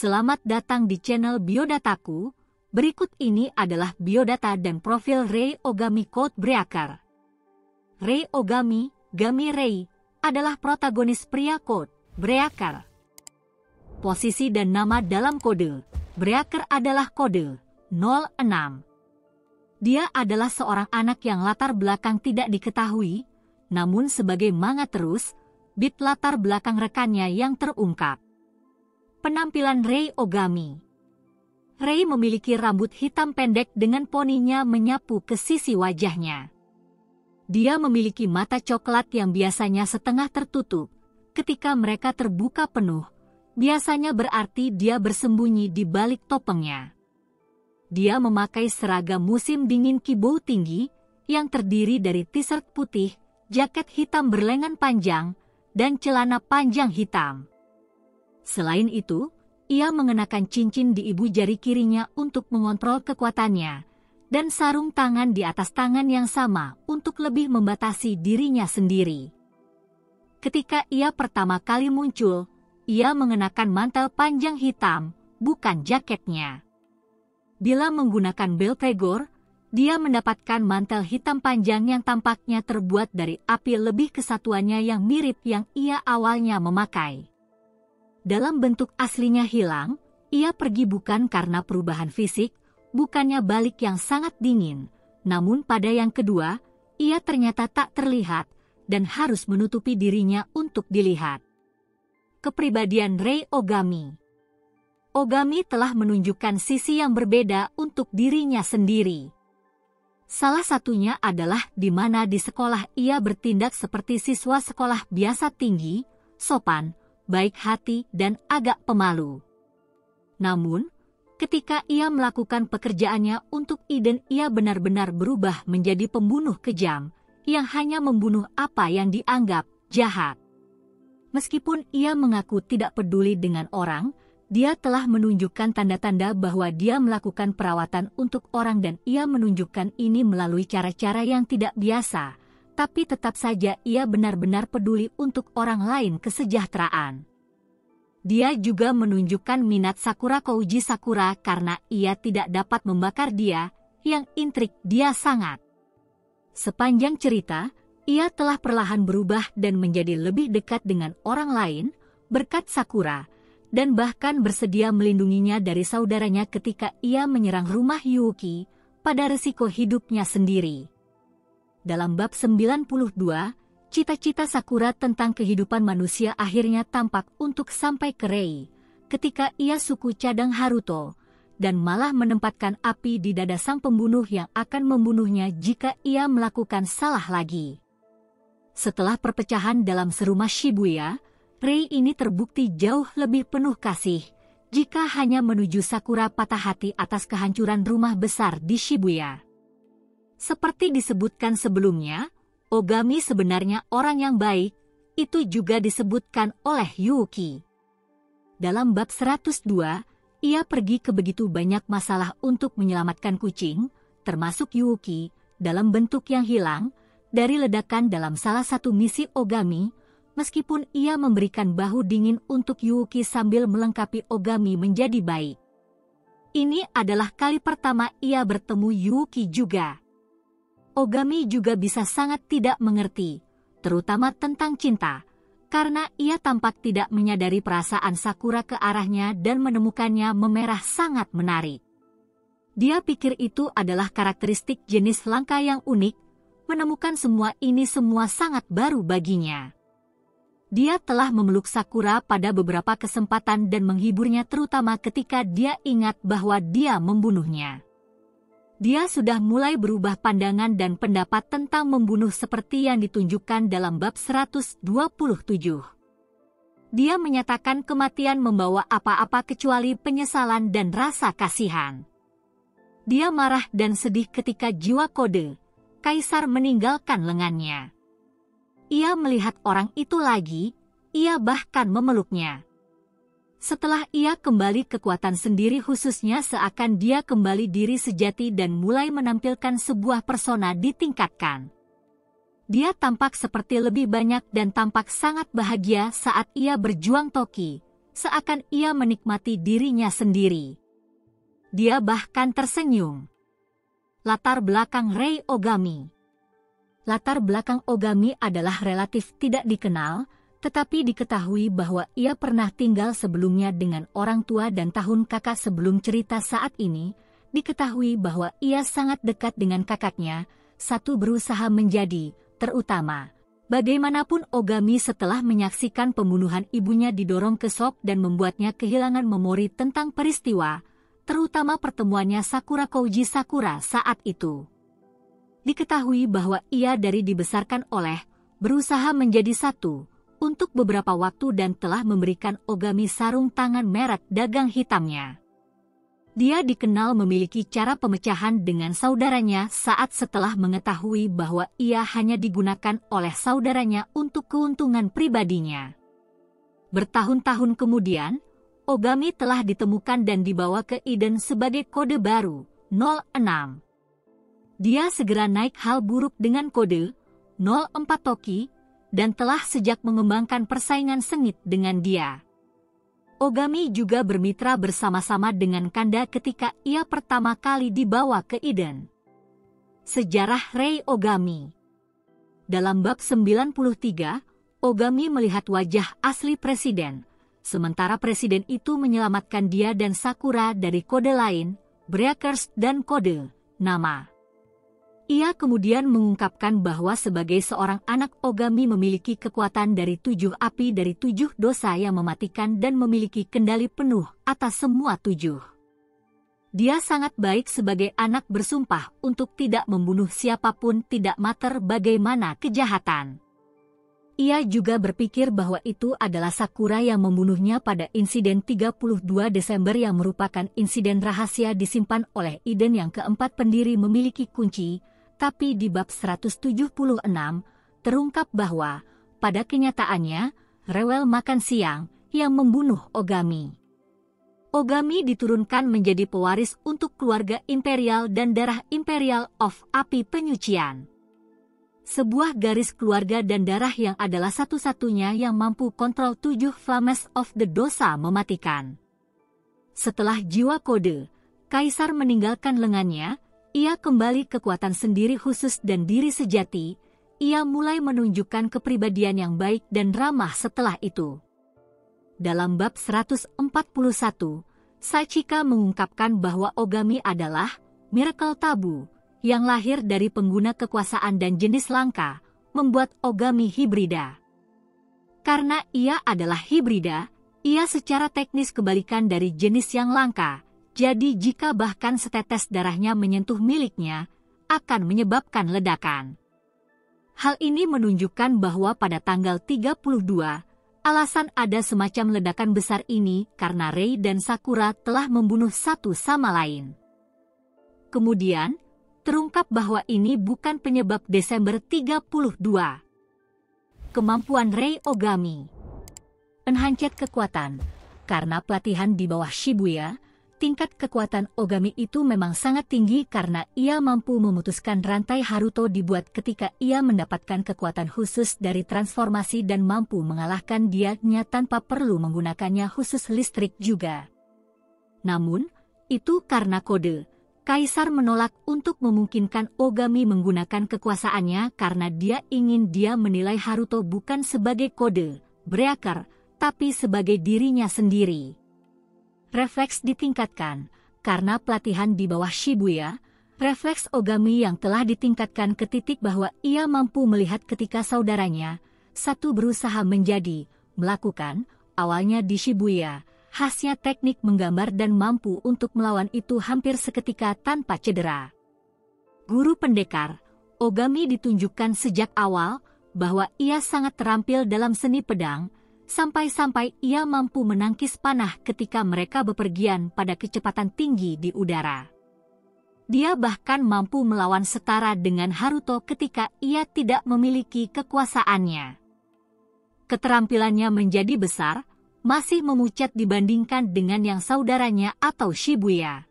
Selamat datang di channel Biodataku. Berikut ini adalah biodata dan profil Rei Ogami Codebreaker. Rei Ogami, Gami Rei, adalah protagonis pria Codebreaker. Posisi dan nama dalam kode Breaker adalah kode 06. Dia adalah seorang anak yang latar belakang tidak diketahui, namun sebagai manga terus, bit latar belakang rekannya yang terungkap. Penampilan Rei Ogami. Rei memiliki rambut hitam pendek dengan poninya menyapu ke sisi wajahnya. Dia memiliki mata coklat yang biasanya setengah tertutup. Ketika mereka terbuka penuh, biasanya berarti dia bersembunyi di balik topengnya. Dia memakai seragam musim dingin kibou tinggi yang terdiri dari t-shirt putih, jaket hitam berlengan panjang, dan celana panjang hitam. Selain itu, ia mengenakan cincin di ibu jari kirinya untuk mengontrol kekuatannya, dan sarung tangan di atas tangan yang sama untuk lebih membatasi dirinya sendiri. Ketika ia pertama kali muncul, ia mengenakan mantel panjang hitam, bukan jaketnya. Bila menggunakan Belphegor, dia mendapatkan mantel hitam panjang yang tampaknya terbuat dari api lebih kesatuannya yang mirip yang ia awalnya memakai. Dalam bentuk aslinya hilang, ia pergi bukan karena perubahan fisik, bukannya balik yang sangat dingin, namun pada yang kedua, ia ternyata tak terlihat dan harus menutupi dirinya untuk dilihat. Kepribadian Rei Ogami. Ogami telah menunjukkan sisi yang berbeda untuk dirinya sendiri. Salah satunya adalah di mana di sekolah ia bertindak seperti siswa sekolah biasa tinggi, sopan, baik hati dan agak pemalu. Namun, ketika ia melakukan pekerjaannya untuk Eden, ia benar-benar berubah menjadi pembunuh kejam yang hanya membunuh apa yang dianggap jahat. Meskipun ia mengaku tidak peduli dengan orang, dia telah menunjukkan tanda-tanda bahwa dia melakukan perawatan untuk orang dan ia menunjukkan ini melalui cara-cara yang tidak biasa. Tapi tetap saja ia benar-benar peduli untuk orang lain kesejahteraan. Dia juga menunjukkan minat Sakura Kouji Sakura karena ia tidak dapat membakar dia, yang intrik dia sangat. Sepanjang cerita, ia telah perlahan berubah dan menjadi lebih dekat dengan orang lain, berkat Sakura, dan bahkan bersedia melindunginya dari saudaranya ketika ia menyerang rumah Yuuki pada resiko hidupnya sendiri. Dalam bab 92, cita-cita Sakura tentang kehidupan manusia akhirnya tampak untuk sampai ke Rei, ketika ia suku cadang Haruto, dan malah menempatkan api di dada sang pembunuh yang akan membunuhnya jika ia melakukan salah lagi. Setelah perpecahan dalam serumah Shibuya, Rei ini terbukti jauh lebih penuh kasih, jika hanya menuju Sakura patah hati atas kehancuran rumah besar di Shibuya. Seperti disebutkan sebelumnya, Ogami sebenarnya orang yang baik, itu juga disebutkan oleh Yuuki. Dalam bab 102, ia pergi ke begitu banyak masalah untuk menyelamatkan kucing, termasuk Yuuki, dalam bentuk yang hilang, dari ledakan dalam salah satu misi Ogami, meskipun ia memberikan bahu dingin untuk Yuuki sambil melengkapi Ogami menjadi baik. Ini adalah kali pertama ia bertemu Yuuki juga. Ogami juga bisa sangat tidak mengerti, terutama tentang cinta, karena ia tampak tidak menyadari perasaan Sakura ke arahnya dan menemukannya memerah sangat menarik. Dia pikir itu adalah karakteristik jenis langka yang unik, menemukan semua ini semua sangat baru baginya. Dia telah memeluk Sakura pada beberapa kesempatan dan menghiburnya terutama ketika dia ingat bahwa dia membunuhnya. Dia sudah mulai berubah pandangan dan pendapat tentang membunuh seperti yang ditunjukkan dalam bab 127. Dia menyatakan kematian membawa apa-apa kecuali penyesalan dan rasa kasihan. Dia marah dan sedih ketika jiwa kode Kaisar meninggalkan lengannya. Ia melihat orang itu lagi, ia bahkan memeluknya. Setelah ia kembali kekuatan sendiri khususnya seakan dia kembali diri sejati dan mulai menampilkan sebuah persona ditingkatkan. Dia tampak seperti lebih banyak dan tampak sangat bahagia saat ia berjuang Toki, seakan ia menikmati dirinya sendiri. Dia bahkan tersenyum. Latar belakang Rei Ogami. Latar belakang Ogami adalah relatif tidak dikenal, tetapi diketahui bahwa ia pernah tinggal sebelumnya dengan orang tua dan tahun kakak sebelum cerita saat ini, diketahui bahwa ia sangat dekat dengan kakaknya, satu berusaha menjadi, terutama. Bagaimanapun Ogami setelah menyaksikan pembunuhan ibunya didorong ke shock dan membuatnya kehilangan memori tentang peristiwa, terutama pertemuannya Sakura Koji Sakura saat itu. Diketahui bahwa ia dari dibesarkan oleh, berusaha menjadi satu, untuk beberapa waktu dan telah memberikan Ogami sarung tangan merek dagang hitamnya. Dia dikenal memiliki cara pemecahan dengan saudaranya saat setelah mengetahui bahwa ia hanya digunakan oleh saudaranya untuk keuntungan pribadinya. Bertahun-tahun kemudian, Ogami telah ditemukan dan dibawa ke Eden sebagai kode baru, 06. Dia segera naik hal buruk dengan kode 04 Toki, dan telah sejak mengembangkan persaingan sengit dengan dia. Ogami juga bermitra bersama-sama dengan Kanda ketika ia pertama kali dibawa ke Eden. Sejarah Rei Ogami. Dalam bab 93, Ogami melihat wajah asli presiden, sementara presiden itu menyelamatkan dia dan Sakura dari kode lain, Breakers dan kode nama. Ia kemudian mengungkapkan bahwa sebagai seorang anak Ogami memiliki kekuatan dari 7 api dari 7 dosa yang mematikan dan memiliki kendali penuh atas semua 7. Dia sangat baik sebagai anak bersumpah untuk tidak membunuh siapapun tidak matter bagaimana kejahatan. Ia juga berpikir bahwa itu adalah Sakura yang membunuhnya pada insiden 32 Desember yang merupakan insiden rahasia disimpan oleh Eden yang keempat pendiri memiliki kunci. Tapi di bab 176, terungkap bahwa, pada kenyataannya, rewel makan siang yang membunuh Ogami. Ogami diturunkan menjadi pewaris untuk keluarga imperial dan darah imperial of api penyucian. Sebuah garis keluarga dan darah yang adalah satu-satunya yang mampu kontrol 7 flames of the dosa mematikan. Setelah jiwa kode, Kaisar meninggalkan lengannya, ia kembali kekuatan sendiri khusus dan diri sejati, ia mulai menunjukkan kepribadian yang baik dan ramah setelah itu. Dalam bab 141, Sachika mengungkapkan bahwa Ogami adalah miracle tabu, yang lahir dari pengguna kekuasaan dan jenis langka, membuat Ogami hibrida. Karena ia adalah hibrida, ia secara teknis kebalikan dari jenis yang langka. Jadi jika bahkan setetes darahnya menyentuh miliknya, akan menyebabkan ledakan. Hal ini menunjukkan bahwa pada tanggal 32, alasan ada semacam ledakan besar ini karena Rei dan Sakura telah membunuh satu sama lain. Kemudian, terungkap bahwa ini bukan penyebab Desember 32. Kemampuan Rei Ogami. Enhanced kekuatan. Karena pelatihan di bawah Shibuya, tingkat kekuatan Ogami itu memang sangat tinggi karena ia mampu memutuskan rantai Haruto dibuat ketika ia mendapatkan kekuatan khusus dari transformasi dan mampu mengalahkan dianya tanpa perlu menggunakannya khusus listrik juga. Namun, itu karena kode. Kaisar menolak untuk memungkinkan Ogami menggunakan kekuasaannya karena dia ingin dia menilai Haruto bukan sebagai kode, breaker, tapi sebagai dirinya sendiri. Refleks ditingkatkan, karena pelatihan di bawah Shibuya, refleks Ogami yang telah ditingkatkan ke titik bahwa ia mampu melihat ketika saudaranya, satu berusaha menjadi, melakukan, awalnya di Shibuya, khasnya teknik menggambar dan mampu untuk melawan itu hampir seketika tanpa cedera. Guru pendekar, Ogami ditunjukkan sejak awal, bahwa ia sangat terampil dalam seni pedang, sampai-sampai ia mampu menangkis panah ketika mereka bepergian pada kecepatan tinggi di udara. Dia bahkan mampu melawan setara dengan Haruto ketika ia tidak memiliki kekuasaannya. Keterampilannya menjadi besar, masih memucat dibandingkan dengan yang saudaranya atau Shibuya.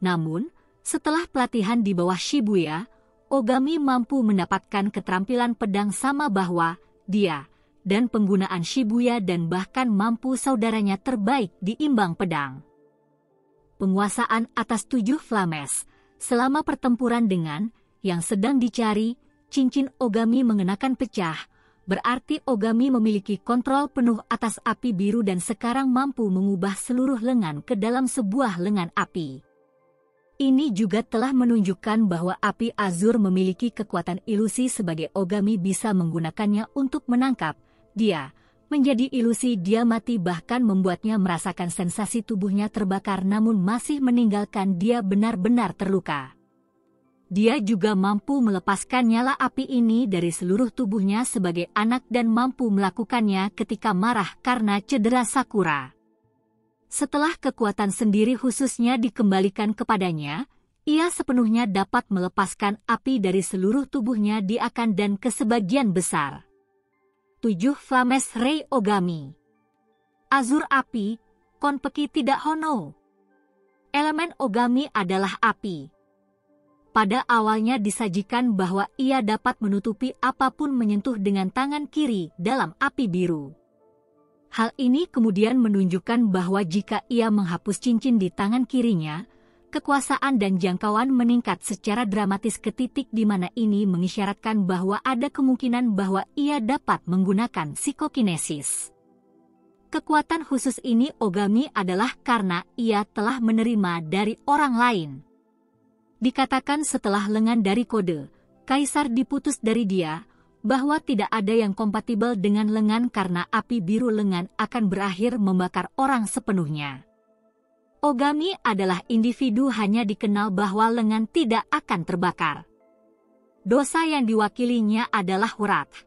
Namun, setelah pelatihan di bawah Shibuya, Ogami mampu mendapatkan keterampilan pedang sama bahwa dia dan penggunaan Shibuya dan bahkan mampu saudaranya terbaik diimbang pedang. Penguasaan atas 7 flames. Selama pertempuran dengan yang sedang dicari, cincin Ogami mengenakan pecah, berarti Ogami memiliki kontrol penuh atas api biru dan sekarang mampu mengubah seluruh lengan ke dalam sebuah lengan api. Ini juga telah menunjukkan bahwa api azur memiliki kekuatan ilusi sebagai Ogami bisa menggunakannya untuk menangkap dia. Menjadi ilusi dia mati bahkan membuatnya merasakan sensasi tubuhnya terbakar namun masih meninggalkan dia benar-benar terluka. Dia juga mampu melepaskan nyala api ini dari seluruh tubuhnya sebagai anak dan mampu melakukannya ketika marah karena cedera Sakura. Setelah kekuatan sendiri khususnya dikembalikan kepadanya, ia sepenuhnya dapat melepaskan api dari seluruh tubuhnya di akan dan ke sebagian besar. 7 Flames Rei Ogami. Azur api, Konpeki tidak Hono. Elemen Ogami adalah api. Pada awalnya disajikan bahwa ia dapat menutupi apapun menyentuh dengan tangan kiri dalam api biru. Hal ini kemudian menunjukkan bahwa jika ia menghapus cincin di tangan kirinya, kekuasaan dan jangkauan meningkat secara dramatis ke titik di mana ini mengisyaratkan bahwa ada kemungkinan bahwa ia dapat menggunakan psikokinesis. Kekuatan khusus ini Ogami adalah karena ia telah menerima dari orang lain. Dikatakan setelah lengan dari kode, Kaisar diputus dari dia, bahwa tidak ada yang kompatibel dengan lengan karena api biru lengan akan berakhir membakar orang sepenuhnya. Ogami adalah individu hanya dikenal bahwa lengan tidak akan terbakar. Dosa yang diwakilinya adalah Wrath.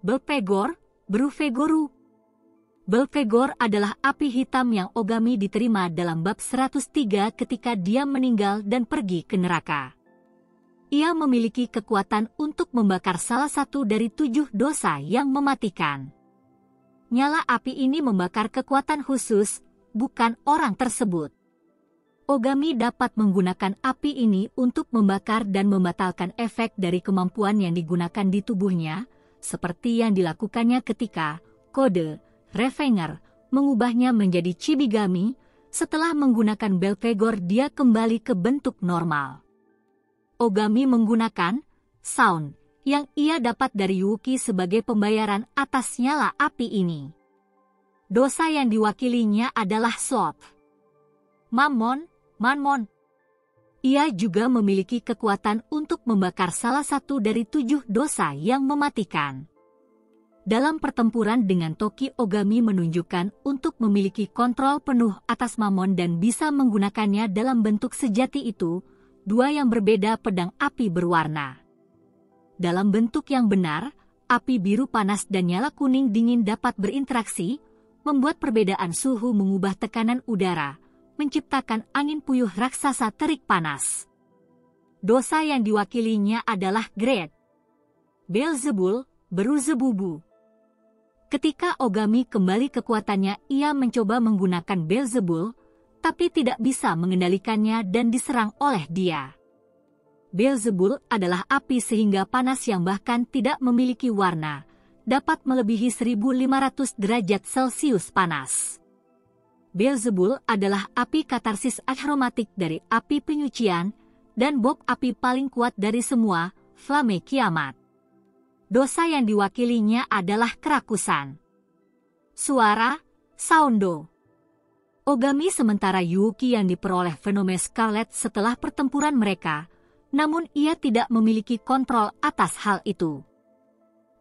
Belphegor, Brufegoru. Belphegor adalah api hitam yang Ogami diterima dalam bab 103 ketika dia meninggal dan pergi ke neraka. Ia memiliki kekuatan untuk membakar salah satu dari 7 dosa yang mematikan. Nyala api ini membakar kekuatan khusus, bukan orang tersebut. Ogami dapat menggunakan api ini untuk membakar dan membatalkan efek dari kemampuan yang digunakan di tubuhnya, seperti yang dilakukannya ketika kode Revenger mengubahnya menjadi Chibigami. Setelah menggunakan Belphegor dia kembali ke bentuk normal. Ogami menggunakan sound yang ia dapat dari Yuki sebagai pembayaran atas nyala api ini. Dosa yang diwakilinya adalah Sloth. Mammon. Ia juga memiliki kekuatan untuk membakar salah satu dari 7 dosa yang mematikan. Dalam pertempuran dengan Toki, Ogami menunjukkan untuk memiliki kontrol penuh atas Mammon dan bisa menggunakannya dalam bentuk sejati itu, 2 yang berbeda pedang api berwarna. Dalam bentuk yang benar, api biru panas dan nyala kuning dingin dapat berinteraksi, membuat perbedaan suhu mengubah tekanan udara, menciptakan angin puyuh raksasa terik panas. Dosa yang diwakilinya adalah Great Beelzebul, Beruzebubu. Ketika Ogami kembali kekuatannya, ia mencoba menggunakan Beelzebul, tapi tidak bisa mengendalikannya dan diserang oleh dia. Beelzebul adalah api sehingga panas yang bahkan tidak memiliki warna, dapat melebihi 1500 derajat Celcius panas. Beelzebul adalah api katarsis aromatik dari api penyucian, dan bob api paling kuat dari semua, Flame Kiamat. Dosa yang diwakilinya adalah kerakusan. Suara, Soundo. Ogami sementara Yuki yang diperoleh Fenome Scarlet setelah pertempuran mereka, namun ia tidak memiliki kontrol atas hal itu.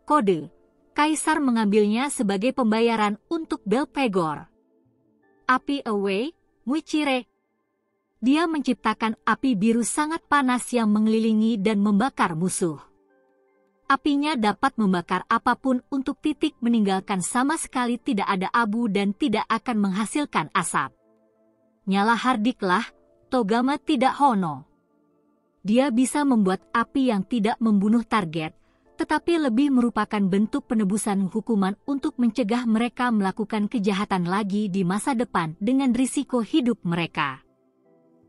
Kode, Kaisar mengambilnya sebagai pembayaran untuk Belphegor. Api Away, Muichire. Dia menciptakan api biru sangat panas yang mengelilingi dan membakar musuh. Apinya dapat membakar apapun untuk titik meninggalkan sama sekali tidak ada abu dan tidak akan menghasilkan asap. Nyala hardiklah, Togama tidak Hono. Dia bisa membuat api yang tidak membunuh target, tetapi lebih merupakan bentuk penebusan hukuman untuk mencegah mereka melakukan kejahatan lagi di masa depan dengan risiko hidup mereka.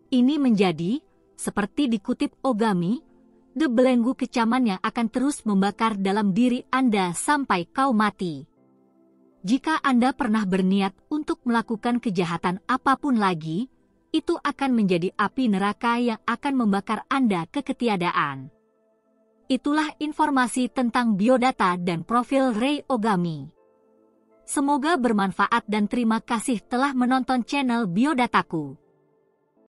Ini menjadi, seperti dikutip Ogami, belenggu kecaman yang akan terus membakar dalam diri Anda sampai kau mati. Jika Anda pernah berniat untuk melakukan kejahatan apapun lagi, itu akan menjadi api neraka yang akan membakar Anda ke ketiadaan. Itulah informasi tentang biodata dan profil Ray Ogami. Semoga bermanfaat dan terima kasih telah menonton channel Biodataku.